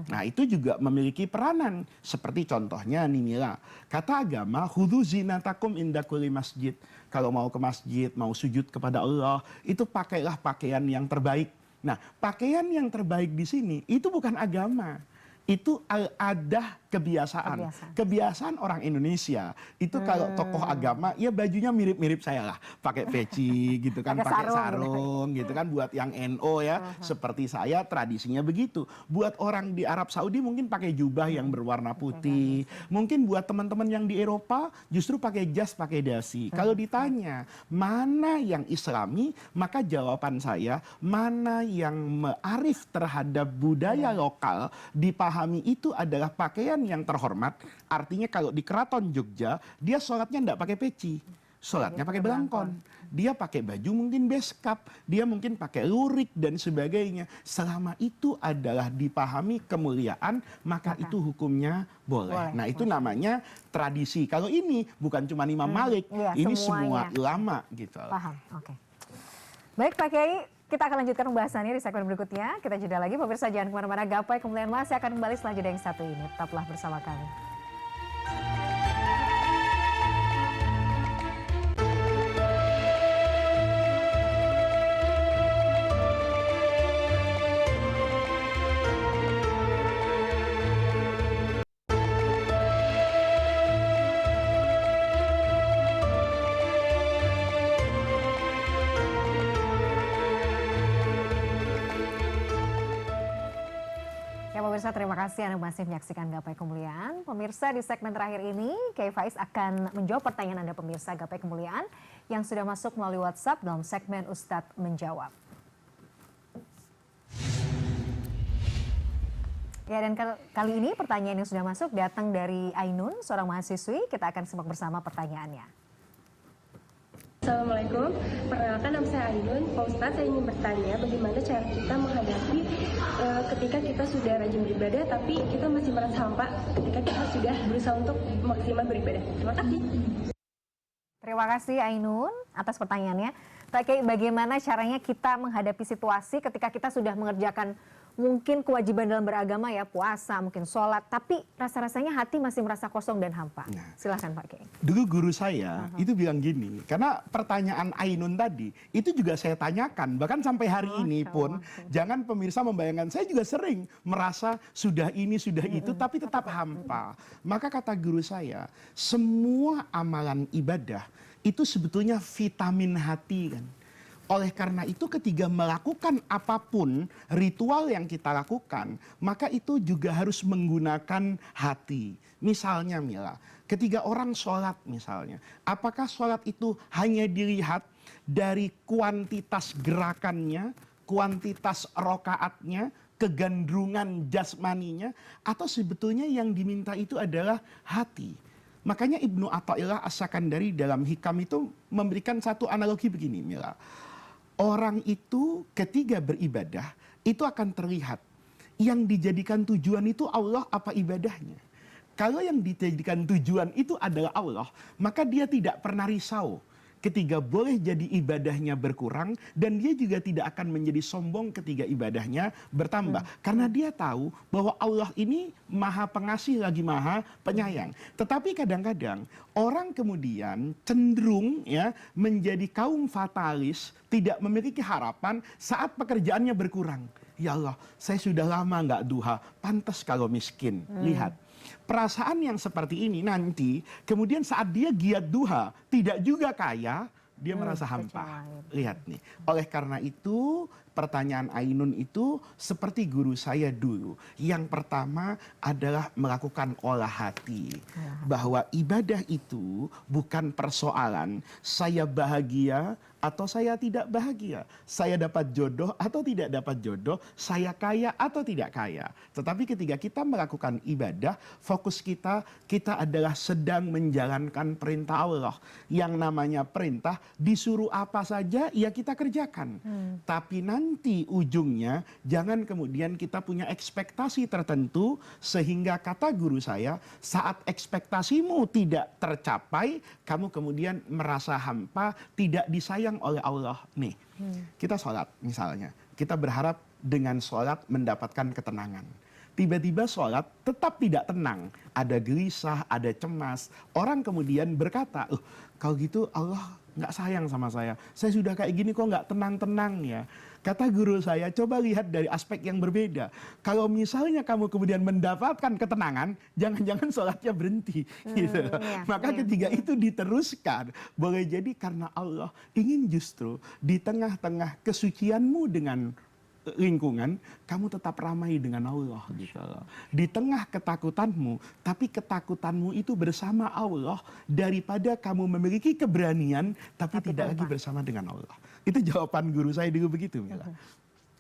Nah itu juga memiliki peranan. Seperti contohnya nih Mila, kata agama, khudhu zinatakum inda kulli masjid. Kalau mau ke masjid, mau sujud kepada Allah, itu pakailah pakaian yang terbaik. Nah, pakaian yang terbaik di sini itu bukan agama. Itu al-adah, kebiasaan. Kebiasaan orang Indonesia. Itu kalau tokoh agama, ya bajunya mirip-mirip saya lah. Pakai peci gitu kan, pakai sarung gitu kan. Buat yang NO ya, seperti saya tradisinya begitu. Buat orang di Arab Saudi mungkin pakai jubah yang berwarna putih. Mungkin buat teman-teman yang di Eropa justru pakai jas, pakai dasi. Kalau ditanya, mana yang islami? Maka jawaban saya, mana yang mearif terhadap budaya lokal, dipahami itu adalah pakaian yang terhormat. Artinya kalau di Keraton Jogja, dia sholatnya tidak pakai peci, sholatnya pakai belangkon. Dia pakai baju mungkin beskap, dia mungkin pakai lurik dan sebagainya. Selama itu adalah dipahami kemuliaan, maka itu hukumnya boleh. Nah itu namanya tradisi. Kalau ini bukan cuma Imam Malik, ini semua ulama gitu. Paham, oke. Baik Pak Kiai, kita akan lanjutkan pembahasannya di segmen berikutnya. Kita jeda lagi, pemirsa jangan kemana-mana. Gapai kemuliaan masih akan kembali setelah jeda yang satu ini. Tetaplah bersama kami. Pemirsa, terima kasih Anda masih menyaksikan Gapai Kemuliaan. Pemirsa, di segmen terakhir ini, Kiai Faiz akan menjawab pertanyaan Anda pemirsa Gapai Kemuliaan yang sudah masuk melalui WhatsApp dalam segmen Ustadz Menjawab. Ya, dan kali ini pertanyaan yang sudah masuk datang dari Ainun, seorang mahasiswi. Kita akan simak bersama pertanyaannya. Assalamualaikum, perkenalkan nama saya Ainun. Pak Ustadz, saya ingin bertanya bagaimana cara kita menghadapi ketika kita sudah rajin beribadah tapi kita masih merasa hampa ketika kita sudah berusaha untuk maksimal beribadah. Terima kasih. Terima kasih Ainun atas pertanyaannya. Pak Kiai, bagaimana caranya kita menghadapi situasi ketika kita sudah mengerjakan mungkin kewajiban dalam beragama ya, puasa, mungkin sholat, tapi rasa-rasanya hati masih merasa kosong dan hampa. Silahkan Pak Kiai. Dulu guru saya itu bilang gini, karena pertanyaan Ainun tadi, itu juga saya tanyakan, bahkan sampai hari ini pun, jangan pemirsa membayangkan, saya juga sering merasa sudah ini, sudah itu, tapi tetap hampa. Maka kata guru saya, semua amalan ibadah, itu sebetulnya vitamin hati kan. Oleh karena itu ketika melakukan apapun ritual yang kita lakukan, maka itu juga harus menggunakan hati. Misalnya Mila, ketika orang sholat misalnya, apakah sholat itu hanya dilihat dari kuantitas gerakannya, kuantitas rokaatnya, kegandrungan jasmaninya, atau sebetulnya yang diminta itu adalah hati. Makanya Ibnu Athaillah As-Sakandari dalam Hikam itu memberikan satu analogi begini, Mila. Orang itu ketika beribadah, itu akan terlihat. Yang dijadikan tujuan itu Allah apa ibadahnya. Kalau yang dijadikan tujuan itu adalah Allah, maka dia tidak pernah risau ketika boleh jadi ibadahnya berkurang, dan dia juga tidak akan menjadi sombong ketika ibadahnya bertambah. Karena dia tahu bahwa Allah ini maha pengasih lagi maha penyayang. Tetapi kadang-kadang orang kemudian cenderung ya menjadi kaum fatalis, tidak memiliki harapan saat pekerjaannya berkurang. Ya Allah, saya sudah lama nggak duha, pantas kalau miskin. Lihat. Perasaan yang seperti ini nanti, kemudian saat dia giat duha, tidak juga kaya, dia merasa hampa. Lihat nih. Oleh karena itu, pertanyaan Ainun itu seperti guru saya dulu. Yang pertama adalah melakukan olah hati. Bahwa ibadah itu bukan persoalan saya bahagia atau saya tidak bahagia. Saya dapat jodoh atau tidak dapat jodoh. Saya kaya atau tidak kaya. Tetapi ketika kita melakukan ibadah, fokus kita adalah sedang menjalankan perintah Allah. Yang namanya perintah, disuruh apa saja ya kita kerjakan. Tapi nanti ujungnya jangan kemudian kita punya ekspektasi tertentu, sehingga kata guru saya, saat ekspektasimu tidak tercapai, kamu kemudian merasa hampa, tidak disayang oleh Allah. Nih, kita sholat misalnya, kita berharap dengan sholat mendapatkan ketenangan. Tiba-tiba sholat tetap tidak tenang, ada gelisah, ada cemas. Orang kemudian berkata, kalau gitu Allah nggak sayang sama saya sudah kayak gini kok nggak tenang-tenang ya. Kata guru saya, coba lihat dari aspek yang berbeda. Kalau misalnya kamu kemudian mendapatkan ketenangan, jangan-jangan sholatnya berhenti. Gitu. Maka ketika itu diteruskan, boleh jadi karena Allah ingin justru di tengah-tengah kesucianmu dengan lingkungan, kamu tetap ramai dengan Allah. Gitu. Di tengah ketakutanmu, tapi ketakutanmu itu bersama Allah, daripada kamu memiliki keberanian, tapi tidak lagi bersama dengan Allah. Itu jawaban guru saya dulu begitu, Mila.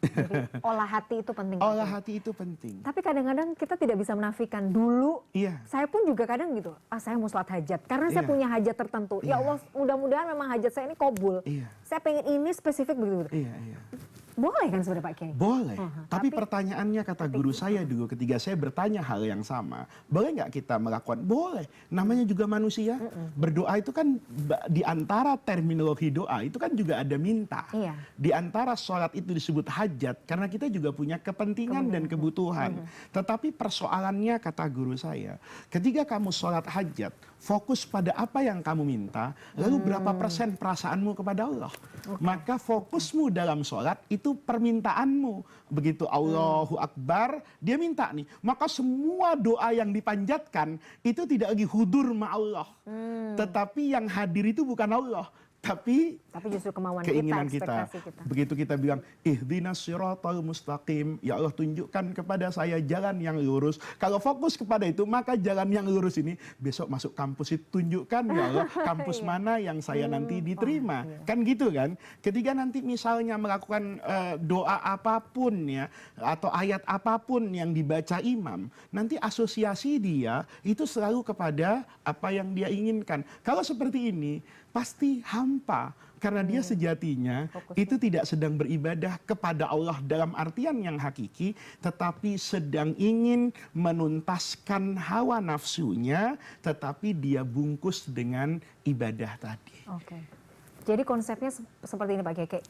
Jadi olah hati itu penting. Olah hati itu penting. Tapi kadang-kadang kita tidak bisa menafikan dulu. Iya. Saya pun juga kadang gitu, saya mau sholat hajat. Karena saya punya hajat tertentu. Ya Allah, mudah-mudahan memang hajat saya ini kabul. Saya pengen ini spesifik begitu. Iya. Boleh kan sebenarnya Pak Kiai? Boleh. Tapi pertanyaannya kata guru saya dulu ketika saya bertanya hal yang sama, boleh nggak kita melakukan? Boleh. Namanya juga manusia. Berdoa itu kan di antara terminologi doa itu kan juga ada minta. Iya. Di antara sholat itu disebut hajat karena kita juga punya kepentingan dan kebutuhan. Tetapi persoalannya kata guru saya, ketika kamu sholat hajat, fokus pada apa yang kamu minta, lalu berapa persen perasaanmu kepada Allah. Maka fokusmu dalam sholat itu permintaanmu. Begitu Allahu Akbar, dia minta nih. Maka semua doa yang dipanjatkan itu tidak lagi hudur ma Allah. Tetapi yang hadir itu bukan Allah. Tapi justru kemauan keinginan kita. Begitu kita bilang, ihdinas siratal mustaqim. Ya Allah, tunjukkan kepada saya jalan yang lurus. Kalau fokus kepada itu, maka jalan yang lurus ini besok masuk kampus itu tunjukkan ya Allah, kampus mana yang saya nanti diterima. Kan gitu kan? Ketika nanti misalnya melakukan doa apapun ya, atau ayat apapun yang dibaca imam, nanti asosiasi dia itu selalu kepada apa yang dia inginkan. Kalau seperti ini, pasti hampa. Karena dia sejatinya itu tidak sedang beribadah kepada Allah dalam artian yang hakiki, tetapi sedang ingin menuntaskan hawa nafsunya, tetapi dia bungkus dengan ibadah tadi. Oke. Jadi konsepnya seperti ini Pak Kiai.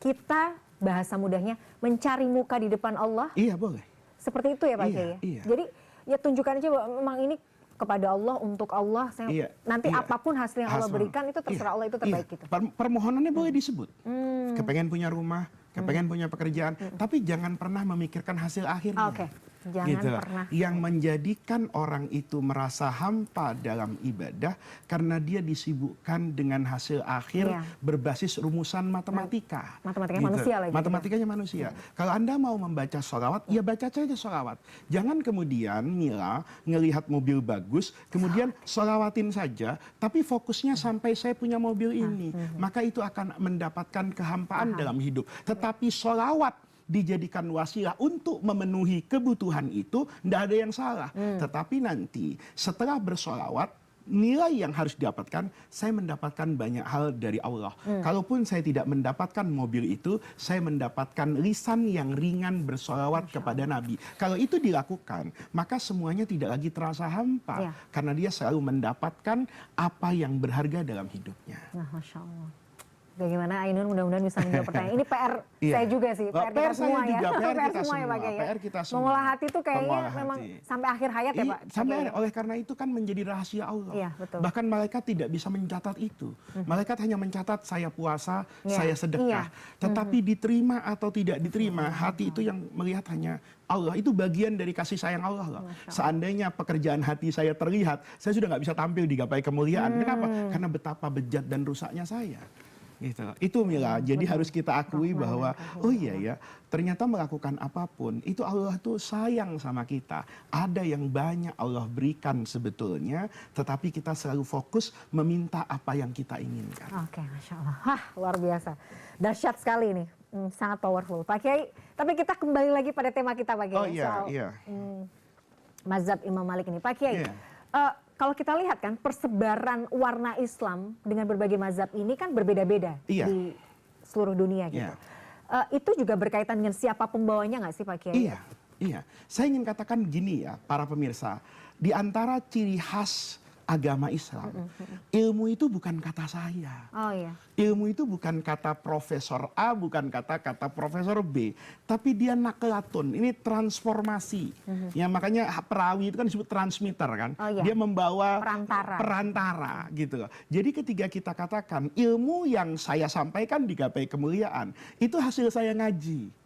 Kita bahasa mudahnya mencari muka di depan Allah. Iya, boleh. Seperti itu ya Pak Kiai. Iya. Jadi ya tunjukkan aja bahwa memang ini kepada Allah, untuk Allah, nanti apapun hasil yang Allah berikan itu terserah Allah, itu terbaik gitu. Permohonannya boleh disebut. Kepengen punya rumah, kepengen punya pekerjaan, tapi jangan pernah memikirkan hasil akhirnya. Jangan pernah. Yang menjadikan orang itu merasa hampa dalam ibadah karena dia disibukkan dengan hasil akhir berbasis rumusan matematika. Matematikanya manusia lagi. Matematikanya manusia. Kalau Anda mau membaca sholawat, ya baca saja sholawat. Jangan kemudian Mila ngelihat mobil bagus, kemudian sholawatin saja, tapi fokusnya sampai saya punya mobil ini. Maka itu akan mendapatkan kehampaan dalam hidup. Tetapi sholawat dijadikan wasilah untuk memenuhi kebutuhan itu, tidak ada yang salah. Tetapi nanti setelah bersolawat, nilai yang harus didapatkan, saya mendapatkan banyak hal dari Allah. Kalaupun saya tidak mendapatkan mobil itu, saya mendapatkan lisan yang ringan bersolawat kepada Nabi. Kalau itu dilakukan, maka semuanya tidak lagi terasa hampa. Karena dia selalu mendapatkan apa yang berharga dalam hidupnya. Nah, Masya Allah. Bagaimana Ainun mudah-mudahan bisa menjawab pertanyaan. Ini PR saya juga sih, PR kita semua ya. PR kita semua ya Pak Kiai. PR kita semua. Mengolah hati itu kayaknya memang sampai akhir hayat ya Pak. Sampai oleh karena itu kan menjadi rahasia Allah. Iya, betul. Bahkan malaikat tidak bisa mencatat itu. Malaikat hanya mencatat saya puasa, saya sedekah. Tetapi diterima atau tidak diterima, hati itu yang melihat hanya Allah. Itu bagian dari kasih sayang Allah loh. Seandainya pekerjaan hati saya terlihat, saya sudah nggak bisa tampil di gapai kemuliaan. Kenapa? Karena betapa bejat dan rusaknya saya. Gitu. Itu Mila, jadi harus kita akui bahwa oh iya ya, ternyata melakukan apapun itu Allah tuh sayang sama kita. Ada yang banyak Allah berikan sebetulnya, tetapi kita selalu fokus meminta apa yang kita inginkan. Oke, Masya Allah. Hah, luar biasa. Dahsyat sekali ini, sangat powerful. Pak Kiai, tapi kita kembali lagi pada tema kita Pak Kiai. Oh iya, soal iya. mazhab Imam Malik ini. Pak Kiai, kalau kita lihat kan persebaran warna Islam dengan berbagai mazhab ini kan berbeda-beda di seluruh dunia gitu. Itu juga berkaitan dengan siapa pembawanya nggak sih Pak Kiai? Iya, iya. Saya ingin katakan gini ya, para pemirsa. Di antara ciri khas agama Islam, ilmu itu bukan kata saya. Oh iya. Ilmu itu bukan kata Profesor A, bukan kata Profesor B, tapi dia naklatun. Ini transformasi. Ya makanya perawi itu kan disebut transmitter kan. Oh, iya. Dia membawa perantara gitu loh. Jadi ketika kita katakan ilmu yang saya sampaikan di gapai kemuliaan, itu hasil saya ngaji.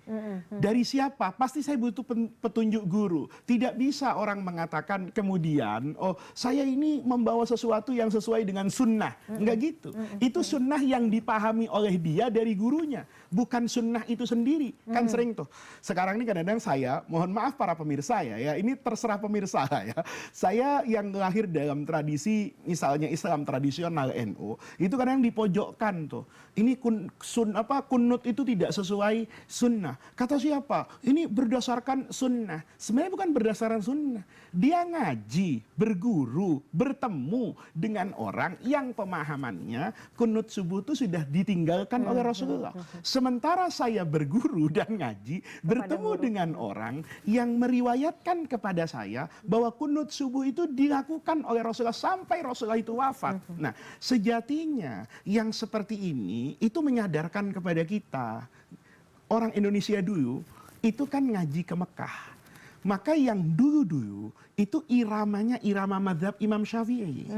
Dari siapa? Pasti saya butuh petunjuk guru. Tidak bisa orang mengatakan kemudian, oh saya ini membawa sesuatu yang sesuai dengan sunnah. Enggak gitu. Itu sunnah yang dipahami oleh dia dari gurunya. Bukan sunnah itu sendiri. Kan sering tuh. Sekarang ini kadang-kadang saya, mohon maaf para pemirsa ya, ini terserah pemirsa ya. Saya yang lahir dalam tradisi, misalnya Islam tradisional NU, itu kadang dipojokkan tuh. Ini kunut itu tidak sesuai sunnah. Kata siapa? Ini berdasarkan sunnah. Sebenarnya bukan berdasarkan sunnah. Dia ngaji, berguru, bertemu dengan orang yang pemahamannya kunut subuh itu sudah ditinggalkan oleh Rasulullah. Sementara saya berguru dan ngaji, bertemu dengan orang yang meriwayatkan kepada saya bahwa kunut subuh itu dilakukan oleh Rasulullah sampai Rasulullah itu wafat. Nah, sejatinya yang seperti ini itu menyadarkan kepada kita. Orang Indonesia dulu itu kan ngaji ke Mekah. Maka yang dulu-dulu itu iramanya irama madhab Imam Syafi'i.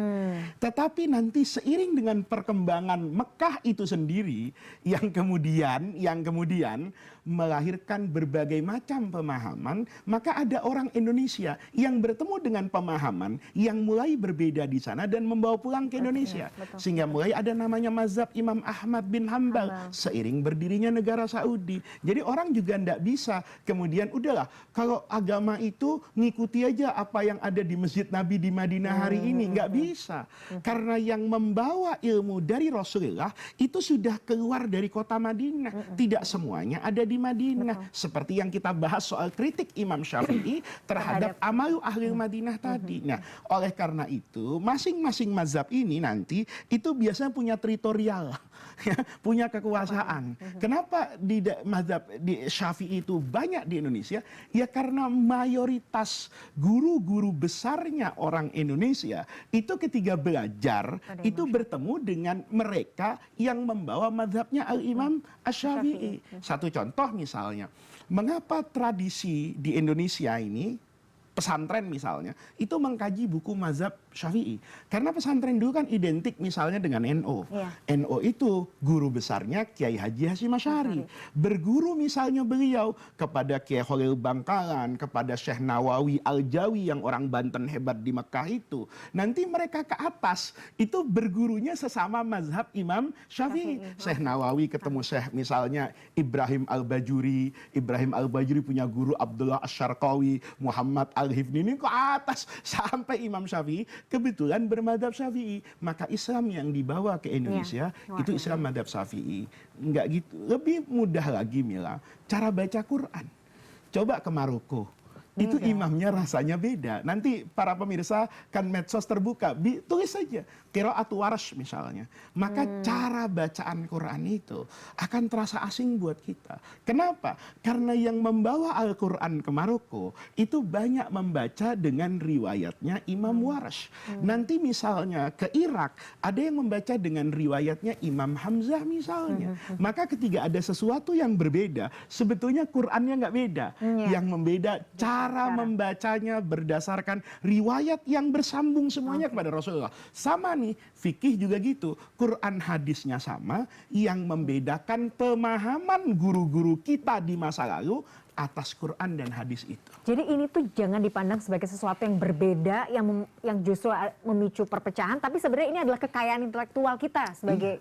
Tetapi nanti seiring dengan perkembangan Mekah itu sendiri yang kemudian melahirkan berbagai macam pemahaman, maka ada orang Indonesia yang bertemu dengan pemahaman yang mulai berbeda di sana dan membawa pulang ke Indonesia. Sehingga mulai ada namanya mazhab Imam Ahmad bin Hambal seiring berdirinya negara Saudi. Jadi orang juga tidak bisa kemudian udahlah kalau agama itu ngikuti aja apa yang ada di Masjid Nabi di Madinah hari ini. Nggak bisa. Karena yang membawa ilmu dari Rasulullah itu sudah keluar dari kota Madinah. Tidak semuanya ada di Madinah. Seperti yang kita bahas soal kritik Imam Syafi'i terhadap amalu ahli Madinah tadi. Nah, oleh karena itu masing-masing mazhab ini nanti itu biasanya punya teritorial. Punya kekuasaan. Kenapa di mazhab di Syafi'i itu banyak di Indonesia? Ya karena mayoritas guru-guru besarnya orang Indonesia itu ketika belajar itu bertemu dengan mereka yang membawa mazhabnya Al-Imam Asy-Syafi'i. Satu contoh misalnya, mengapa tradisi di Indonesia ini pesantren misalnya itu mengkaji buku mazhab Syafi'i, karena pesantren dulu kan identik misalnya dengan NU. NU itu guru besarnya Kiai Haji Hasyim Asy'ari, berguru misalnya beliau kepada Kiai Khalil Bangkalan, kepada Syekh Nawawi Al-Jawi yang orang Banten hebat di Mekah itu. Nanti mereka ke atas itu bergurunya sesama mazhab Imam Syafi'i. Syekh Nawawi ketemu Syekh misalnya Ibrahim Al-Bajuri, Ibrahim Al-Bajuri punya guru Abdullah Asy-Syarqawi, Muhammad Al-Hifni, ini ke atas sampai Imam Syafi'i kebetulan bermadhab Syafi'i. Maka Islam yang dibawa ke Indonesia itu Islam madhab Syafi'i. Enggak gitu. Lebih mudah lagi Mila, cara baca Quran. Coba ke Maroko. itu imamnya rasanya beda. Nanti para pemirsa kan medsos terbuka, tulis saja qiraat Warsh misalnya. Maka cara bacaan Quran itu akan terasa asing buat kita. Kenapa? Karena yang membawa Al-Quran ke Maroko itu banyak membaca dengan riwayatnya Imam Warsh. Nanti misalnya ke Irak ada yang membaca dengan riwayatnya Imam Hamzah misalnya. Maka ketika ada sesuatu yang berbeda, sebetulnya Qurannya nggak beda. Yang membeda cara membacanya berdasarkan riwayat yang bersambung semuanya kepada Rasulullah. Sama nih, fikih juga gitu. Quran hadisnya sama, yang membedakan pemahaman guru-guru kita di masa lalu atas Quran dan hadis itu. Jadi ini tuh jangan dipandang sebagai sesuatu yang berbeda, yang justru memicu perpecahan, tapi sebenarnya ini adalah kekayaan intelektual kita sebagai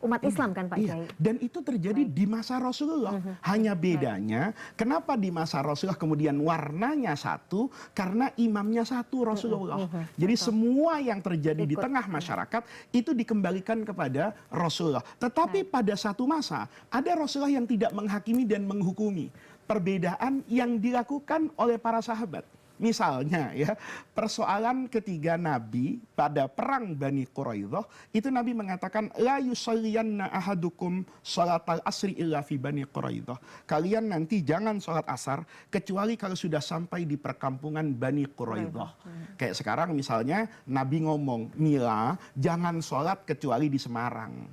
umat Islam kan Pak Kiai. Dan itu terjadi di masa Rasulullah. Hanya bedanya, kenapa di masa Rasulullah kemudian warnanya satu? Karena imamnya satu Rasulullah. Jadi semua yang terjadi di tengah masyarakat itu dikembalikan kepada Rasulullah. Tetapi pada satu masa ada Rasulullah yang tidak menghakimi dan menghukumi. Perbedaan yang dilakukan oleh para sahabat. Misalnya ya, persoalan ketiga Nabi pada perang Bani Quraidah, itu Nabi mengatakan la yusalliyanna ahadukum salatal asri illa fi Bani Quraidah. Kalian nanti jangan salat asar kecuali kalau sudah sampai di perkampungan Bani Quraidah. Kayak sekarang misalnya Nabi ngomong, "Mila, jangan salat kecuali di Semarang."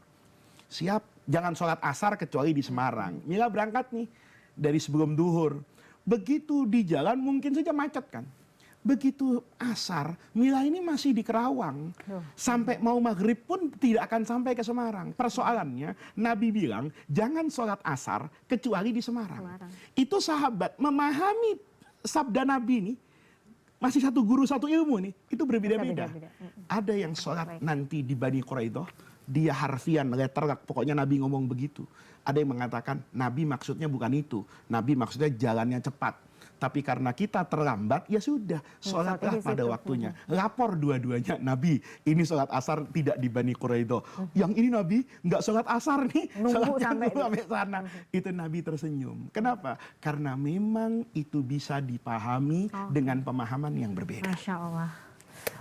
Siap, jangan salat asar kecuali di Semarang. Mila berangkat nih dari sebelum duhur. Begitu di jalan mungkin saja macet kan. Begitu asar, Mila ini masih di Kerawang. Sampai mau maghrib pun tidak akan sampai ke Semarang. Persoalannya, Nabi bilang, jangan sholat asar kecuali di Semarang. Itu sahabat memahami sabda Nabi ini, masih satu guru, satu ilmu nih, itu berbeda-beda. Ada yang sholat nanti di Bani Quraidah, dia harfian, letterlock, pokoknya Nabi ngomong begitu. Ada yang mengatakan Nabi maksudnya bukan itu, Nabi maksudnya jalannya cepat. Tapi karena kita terlambat, ya sudah, sholatlah pada waktunya. Lapor dua-duanya, Nabi ini sholat asar tidak di Bani Quraidah. Yang ini Nabi nggak sholat asar nih, sholatnya sampai sana. Itu Nabi tersenyum. Kenapa? Karena memang itu bisa dipahami dengan pemahaman yang berbeda. Masya Allah.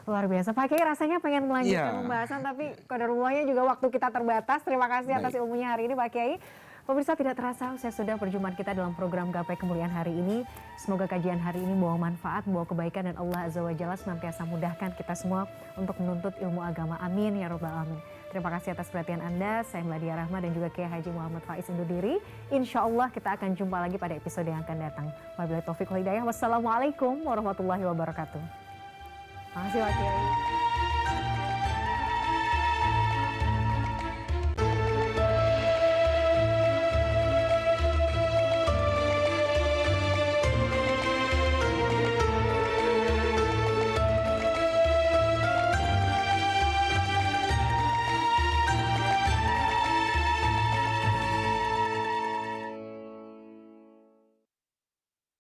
Luar biasa. Pak Kiai rasanya pengen melanjutkan pembahasan, tapi qadarullah juga waktu kita terbatas. Terima kasih atas ilmunya hari ini Pak Kiai. Pemirsa, tidak terasa saya sudah perjumpaan kita dalam program Gapai Kemuliaan hari ini. Semoga kajian hari ini membawa manfaat, membawa kebaikan, dan Allah Azza wa Jalla senantiasa mudahkan kita semua untuk menuntut ilmu agama. Amin ya Rabbal Alamin. Terima kasih atas perhatian Anda. Saya Meladia Rahma dan juga Kiai Haji Muhammad Faiz undur diri. Insya Allah kita akan jumpa lagi pada episode yang akan datang. Wabillahi taufiq wal hidayah. Wassalamualaikum warahmatullahi wabarakatuh. Terima kasih Pak Kiai.